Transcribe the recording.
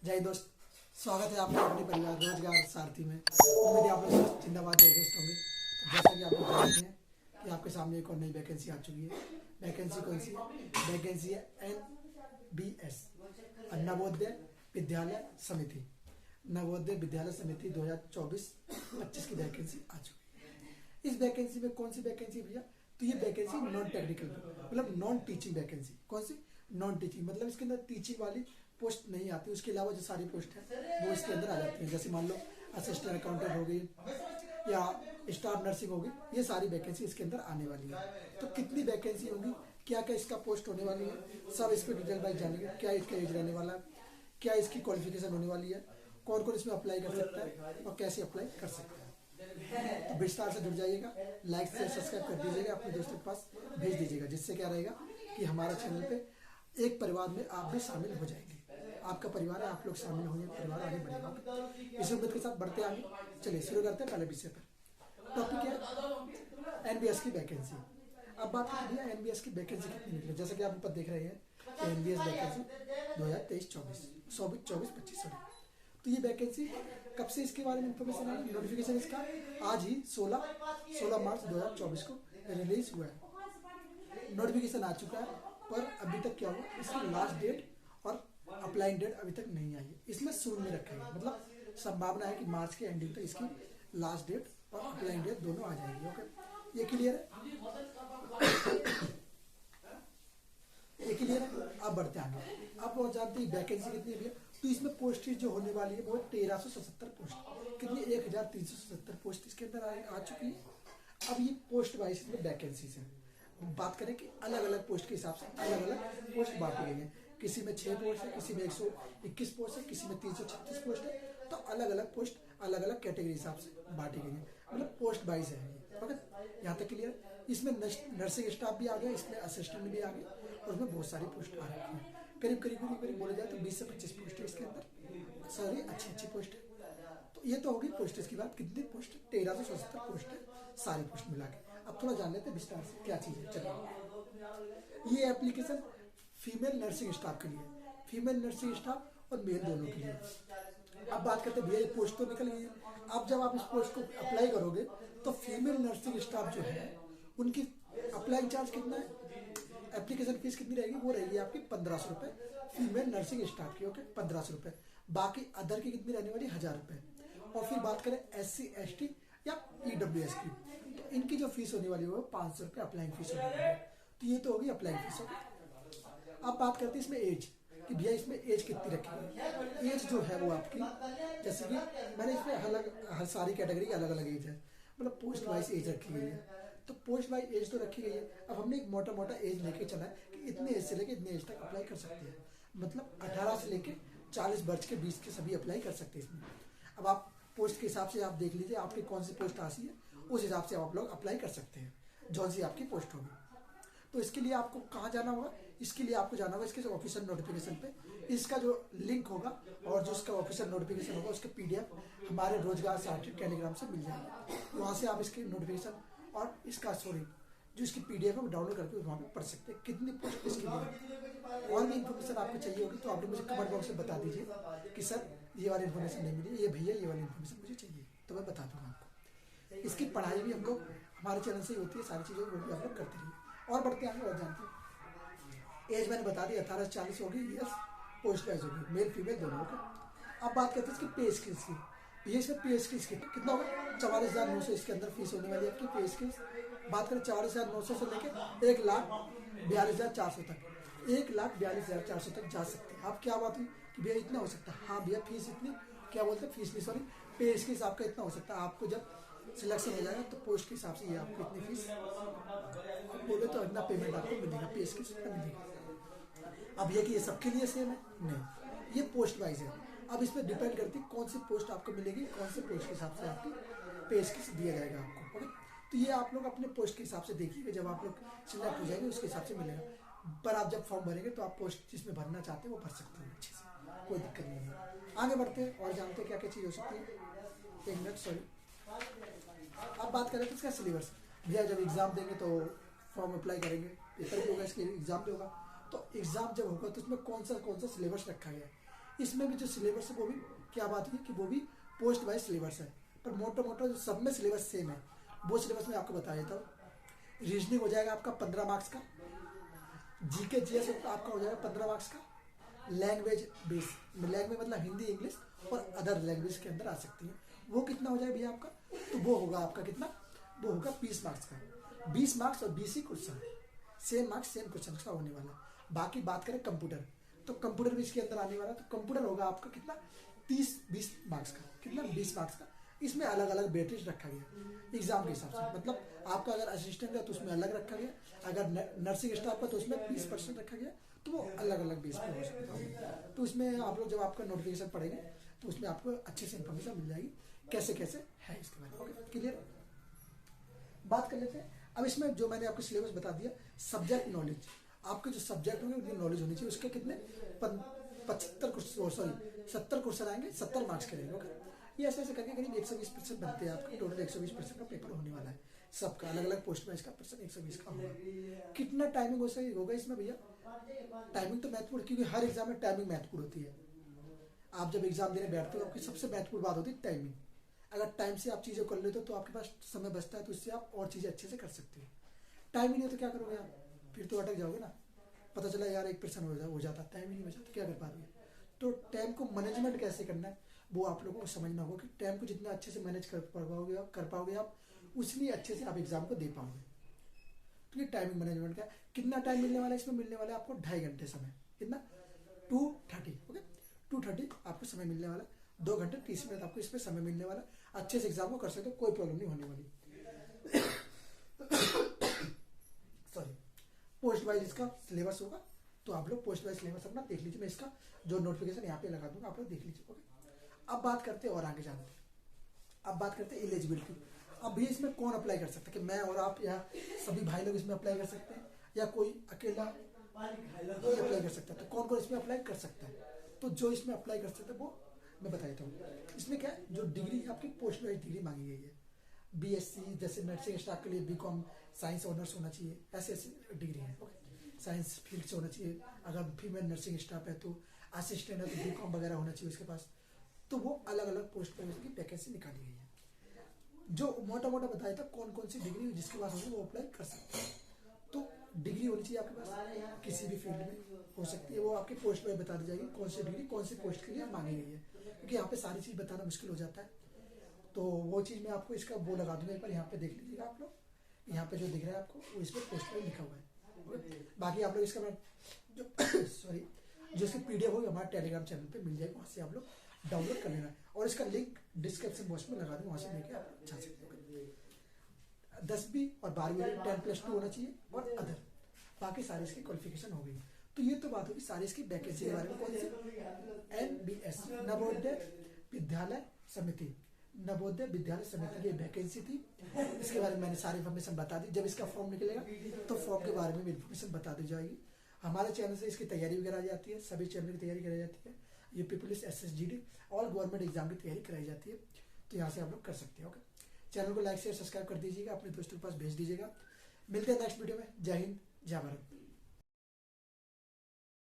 जय दोस्त, स्वागत है आपका अपने परिवार रोजगार सारथी में। उम्मीद है आप लोग जिंदाबाद जबरदस्त होंगे। तो जैसा कि आप लोग जानते हैं कि आपके सामने एक और नई वैकेंसी आ चुकी है। वैकेंसी कौन सी है? वैकेंसी है NBS, नवोदय विद्यालय समिति। नवोदय विद्यालय समिति 2024-25 की वैकेंसी आ चुकी है। इस वैकेंसी में कौन सी वैकेंसी भैया? तो ये वैकेंसी नॉन टेक्निकल मतलब नॉन टीचिंग वैकेंसी। कौन सी? नॉन टीचिंग मतलब इसके अंदर टीचिंग वाली पोस्ट नहीं आती, उसके अलावा जो सारी पोस्ट है वो इसके अंदर आ जाती है। जैसे मान लो असिस्टेंट अकाउंटेंट हो गई या स्टाफ नर्सिंग होगी, ये सारी वैकेंसी इसके अंदर आने वाली है। तो कितनी वैकेंसी होगी, क्या क्या इसका पोस्ट होने वाली है, सब इस पर डिटेल वाइज जानेंगे। क्या इसका एज रहने वाला है, क्या इसकी क्वालिफिकेशन होने वाली है, कौन कौन इसमें अप्लाई कर सकता है और कैसे अप्लाई कर सकता है। तो विस्तार से जुड़ जाइएगा, लाइक से सब्सक्राइब कर दीजिएगा, अपने दोस्तों के पास भेज दीजिएगा, जिससे क्या रहेगा कि हमारा चैनल पे एक परिवार में आप भी शामिल हो जाएंगे। आपका परिवार है, आप लोग शामिल होंगे, परिवार आगे बढ़ेगा। इसी उम्मीद के साथ बढ़ते आगे। चलिए शुरू करते हैं पहले विषय पर। टॉपिक है NBS की वैकेंसी। अब बात करते हैं NBS की वैकेंसी कितनी निकली। जैसा कि आप ऊपर देख रहे हैं कि NBS वैकेंसी 2023-24 तो ये वैकेंसी कब से इसके बारे में इंफॉर्मेशन आई? नोटिफिकेशन इसका आज ही 16 मार्च 2024 को रिलीज हुआ है। नोटिफिकेशन आ चुका है, पर अभी तक क्या हुआ, इसकी लास्ट डेट और अप्लाइंग डेट अभी तक नहीं आई है। इसमें शुरू में रखा है, मतलब संभावना है कि मार्च के एंडिंग तक इसकी लास्ट डेट और अप्लाइंग डेट दोनों आ जाएगी। ओके, ये क्लियर है? ये क्लियर है? अब बढ़ते आगे। आप वो जानते हैं वैकेंसी कितनी है? तो इसमें पोस्टेज जो होने वाली है वो 1377 पोस्ट। कितनी? 1377 पोस्ट इसके अंदर आ चुकी है। अब ये पोस्ट वाइज इसमें वैकेंसीज है। बात करें कि अलग अलग पोस्ट के हिसाब से अलग अलग पोस्ट बांटी गई है। किसी में 6 पोस्ट है, किसी में 121 पोस्ट है, किसी में 336 पोस्ट है। तो अलग अलग पोस्ट अलग अलग कैटेगरी हिसाब से बांटी गई है, मतलब पोस्ट वाइज है। ओके, यहाँ तक क्लियर? इसमें नर्सिंग स्टाफ भी आ गया, इसमें असिस्टेंट भी आ गए और उसमें बहुत सारी पोस्ट आ रखी है। करीब बोला जाए तो 20 से 25 पोस्ट है इसके अंदर, सारी अच्छी पोस्ट है। तो ये तो होगी पोस्टेज की बात। कितनी पोस्ट? 1377 पोस्ट है, सारी पोस्ट मिला के। अब थोड़ा जान लेते हैं विस्तार से क्या चीज़ है। चलिए, ये एप्लीकेशन फीमेल नर्सिंग स्टाफ के लिए, फीमेल नर्सिंग स्टाफ और मेल दोनों के लिए। अब बात करते हैं भैया, ये पोस्ट तो निकल गई है। अब जब आप इस पोस्ट को अप्लाई करोगे तो फीमेल नर्सिंग स्टाफ जो है उनकी अप्लाई चार्ज कितना है, एप्लीकेशन फीस कितनी रहेगी? वो रहेगी आपकी 1500 रुपये फीमेल नर्सिंग स्टाफ की। ओके, 1500 रुपये। बाकी अदर की कितनी रहने वाली? 1000 रुपये। और फिर बात करें SC ST या EWS की, तो इनकी जो फीस होने वाली है वो 500 रुपये अप्लाइंग फीस होने वाली है। तो ये तो होगी अप्लाइंग फीस। अब बात करते हैं इसमें एज कि भैया इसमें एज कितनी रखी है। एज जो है वो आपकी, जैसे कि मैंने इसमें हर सारी कैटेगरी की अलग अलग एज है, मतलब पोस्ट वाइज एज रखी गई है। तो पोस्ट वाइज एज तो रखी गई है। अब हमने एक मोटा एज लेके चला है कि इतने एज से लेके इतने एज तक अप्लाई कर सकते हैं, मतलब 18 से लेके 40 वर्ष के बीच के सभी अप्लाई कर सकते हैं इसमें। अब आप पोस्ट के हिसाब से आप देख लीजिए आपकी कौन सी पोस्ट आती है, उस हिसाब से आप लोग अप्लाई कर सकते हैं जौन सी आपकी पोस्ट होगी। तो इसके लिए आपको कहाँ जाना होगा? इसके लिए आपको जाना होगा इसके ऑफिशियल नोटिफिकेशन पे। इसका जो लिंक होगा और जो इसका ऑफिशियल नोटिफिकेशन होगा उसके PDF हमारे रोजगार सारथी टेलीग्राम से मिल जाएंगे। वहाँ से आप इसकी नोटिफिकेशन और इसका जो इसकी PDF है वो डाउनलोड करके वहाँ पे पढ़ सकते हैं कितनी पोस्ट इसके लिए। और भी इन्फॉर्मेशन आपको चाहिए होगी तो आप लोग मुझे कमेंट बॉक्स में बता दीजिए कि सर ये वाली इन्फॉर्मेशन नहीं मिली, ये भैया ये वाली इन्फॉर्मेशन मुझे चाहिए, तो मैं बता दूँगा आपको। इसकी पढ़ाई भी हम लोग हमारे चैनल से ही होती है, सारी चीज़ें वो भी आप लोग करते रहिए। और बढ़ते आगे और जानते हैं। एज मैंने बता दी 18 से 40 होगी, यस पोस्ट वाइज होगी, मेल फीमेल दोनों के। अब बात करते हैं इसकी पे स्किल्स की। ये इसमें पे स्किल्स की कितना होगा? 44,900 इसके अंदर फीस होने वाली है आपकी पे स्किल्स। बात करें 44,900 से लेकर 1,42,400 तक, 1,42,400 तक जा सकते हैं आप। क्या बात हुई कि भैया इतना हो सकता है? हाँ भैया फीस इतनी, क्या बोलते हैं फीस नहीं सॉरी, पे स्किल्स आपका इतना हो सकता है। आपको जब सिलेक्शन हो जाएगा तो पोस्ट के हिसाब से ये आपको इतनी फीस बोले तो इतना पेमेंट आपको मिलेगा, पे स्किल्स इतना मिलेगा। अब ये कि ये सबके लिए सेम है? नहीं, ये पोस्ट वाइज है। अब इसमें डिपेंड करती है कौन सी पोस्ट आपको मिलेगी, कौन से पोस्ट के हिसाब से आपकी पे स्किल्स दिया जाएगा आपको। ओके, तो ये आप लोग अपने पोस्ट के हिसाब से देखिएगा, जब आप लोग सिलेक्ट हो जाएंगे उसके हिसाब से मिलेगा। पर आप जब फॉर्म भरेंगे तो आप पोस्ट जिसमें भरना चाहते हैं वो भर सकते हैं अच्छे से, कोई दिक्कत नहीं है। आगे बढ़ते हैं और जानते हैं क्या क्या चीज़ हो सकती है। 1 मिनट सॉरी। अब बात करें तो इसका सिलेबस। भैया जब एग्ज़ाम देंगे तो फॉर्म अप्लाई करेंगे, पेपर भी होगा, इसके एग्ज़ाम भी होगा। तो एग्ज़ाम जब होगा तो इसमें कौन सा सिलेबस रखा गया है, इसमें भी जो सिलेबस है वो भी क्या बात है कि वो भी पोस्ट वाइज सिलेबस है, पर मोटा मोटा जो सब में सिलेबस सेम है। वो सिलेबस में आपको बता देता हूँ। रीजनिंग हो जाएगा आपका 15 मार्क्स का, जीके जीएस आपका हो जाएगा 15 मार्क्स का, लैंग्वेज बेस, लैंग्वेज मतलब हिंदी इंग्लिश और अदर लैंग्वेज के अंदर आ सकती है, वो कितना हो जाए भैया आपका, तो वो होगा आपका कितना, वो होगा 20 मार्क्स का। 20 मार्क्स और 20 ही question, same marks same question का होने वाला है। बाकी बात करें कंप्यूटर, तो कंप्यूटर भी इसके अंदर आने वाला है, तो कंप्यूटर होगा आपका कितना 30-20 मार्क्स का, कितना 20 मार्क्स का। इसमें अलग अलग वेटेज रखा गया एग्जाम के हिसाब से, मतलब आपका अगर असिस्टेंट है तो उसमें अलग रखा गया, अगर नर्सिंग स्टाफ का तो उसमें 20% रखा गया, तो वो अलग अलग बेस पे हो सकता है। तो उसमें आप लोग जब आपका नोटिफिकेशन पढ़ेंगे तो उसमें आपको अच्छे से इन्फॉर्मेशन मिल जाएगी कैसे कैसे है इसके बारे में। ओके क्लियर, बात कर लेते हैं अब इसमें जो मैंने आपको सिलेबस बता दिया। सब्जेक्ट नॉलेज, आपके जो सब्जेक्ट होंगे उनकी नॉलेज होनी चाहिए, उसके कितने 70 क्वेश्चन आएंगे, 70 मार्क्स के रहेंगे। ओके, ये ऐसे ऐसे करके करीब 120% बनते हैं आपके, टोटल 120% का पेपर होने वाला है सबका, अलग अलग पोस्ट में इसका परसेंट 120 का होगा। कितना टाइमिंग होगा इसमें भैया, टाइमिंग तो महत्वपूर्ण, क्योंकि हर एग्जाम में टाइमिंग महत्वपूर्ण होती है। आप जब एग्जाम देने बैठते हो आपकी सबसे महत्वपूर्ण बात होती है टाइमिंग। अगर टाइम से आप चीज़ें कर लेते हो तो आपके पास समय बचता है, तो इससे आप और चीज़ें अच्छे से कर सकते हो। टाइम ही नहीं हो तो क्या करोगे आप, फिर तो अटक जाओगे ना। पता चला यार 1% हो जाता, टाइम ही नहीं बचा तो क्या कर पाओगे। तो टाइम को मैनेजमेंट कैसे करना है वो आप लोगों को समझना होगा, कि टाइम को जितना अच्छे से मैनेज कर पाओगे आप उतनी अच्छे से आप एग्जाम को दे पाओगे। तो ये टाइमिंग मैनेजमेंट का कितना टाइम मिलने वाला है, इसमें मिलने वाला है आपको 2.5 घंटे समय, कितना 2:30। ओके 2:30 आपको समय मिलने वाला, 2 घंटे 30 मिनट आपको इसमें समय मिलने वाला। अच्छे से एग्जाम को कर सकते हो, कोई प्रॉब्लम नहीं होने वाली। सॉरी, पोस्ट वाइज इसका सिलेबस होगा, तो आप लोग पोस्ट वाइज सिलेबस अपना देख लीजिए। मैं इसका जो नोटिफिकेशन यहाँ पे लगा दूंगा, आप लोग देख लीजिए। ओके, अब बात करते हैं और आगे जानते हैं। अब बात करते हैं एलिजिबिलिटी। अब भी इसमें कौन अप्लाई कर सकता है, कि मैं और आप या सभी भाई लोग इसमें अप्लाई कर सकते हैं, या कोई अकेला ही अप्लाई कर सकता है। तो कौन कौन इसमें अप्लाई कर सकता है, तो जो इसमें अप्लाई कर सकता है वो मैं बता देता हूँ। इसमें क्या है, जो डिग्री आपकी पोस्ट वाइज डिग्री मांगी गई है, बीएससी जैसे नर्सिंग स्टाफ के लिए बीकॉम साइंस ऑनर्स होना चाहिए, ऐसे ऐसे डिग्री है। ओके, साइंस फील्ड से होना चाहिए। अगर फीमेल नर्सिंग स्टाफ है तो असिस्टेंट है तो बीकॉम वगैरह होना चाहिए उसके पास। तो वो अलग अलग पोस्ट पर उसकी वैकेंसी निकाली गई है। जो मोटा मोटा बताया था कौन कौन सी डिग्री जिसके पास होगी वो अप्लाई कर सकते हैं। तो डिग्री होनी चाहिए आपके पास, किसी भी फील्ड में हो सकती है, वो आपके पोस्ट पर बता दी जाएगी कौन सी डिग्री कौन सी पोस्ट के लिए मांगी गई है, क्योंकि यहाँ पे सारी चीज़ बताना मुश्किल हो जाता है। तो वो चीज़ मैं आपको इसका वो लगा दूंगा, एक बार यहाँ पे देख लीजिएगा आप लोग, यहाँ पे जो दिख रहा है आपको वो इस पर पोस्ट पर लिखा हुआ है। बाकी आप लोग इसका मैं जो सॉरी जो इसकी पीडीएफ होगी हमारे टेलीग्राम चैनल पे मिल जाएगी, वहाँ से आप लोग डाउनलोड कर लेना, और इसका लिंक डिस्क्रिप्शन बॉक्स में लगा दूँ, वहाँ से लेके आप जा सकते हो। 10वीं और 12वीं 10+2 होना चाहिए और अदर, बाकी सारी इसकी क्वालिफिकेशन हो गई। तो ये तो बात होगी सारी इसकी वैकेंसी के बारे में। कौन सी NBS नवोदय विद्यालय समिति, नवोदय विद्यालय समिति की वैकेंसी थी। इसके बारे में मैंने सारी इन्फॉर्मेशन बता दी। जब इसका फॉर्म निकलेगा तो फॉर्म के बारे में भी इन्फॉर्मेशन बता दी जाएगी। हमारे चैनल से इसकी तैयारी भी कराई जाती है, सभी चैनल की तैयारी कराई जाती है, यूपी पुलिस SSGD और गवर्नमेंट एग्जाम की तैयारी कराई जाती है। तो यहाँ से आप लोग कर सकते हैं। ओके, चैनल को लाइक शेयर सब्सक्राइब कर दीजिएगा, अपने दोस्तों के पास भेज दीजिएगा। मिलते हैं नेक्स्ट वीडियो में। जय हिंद, जय भारत।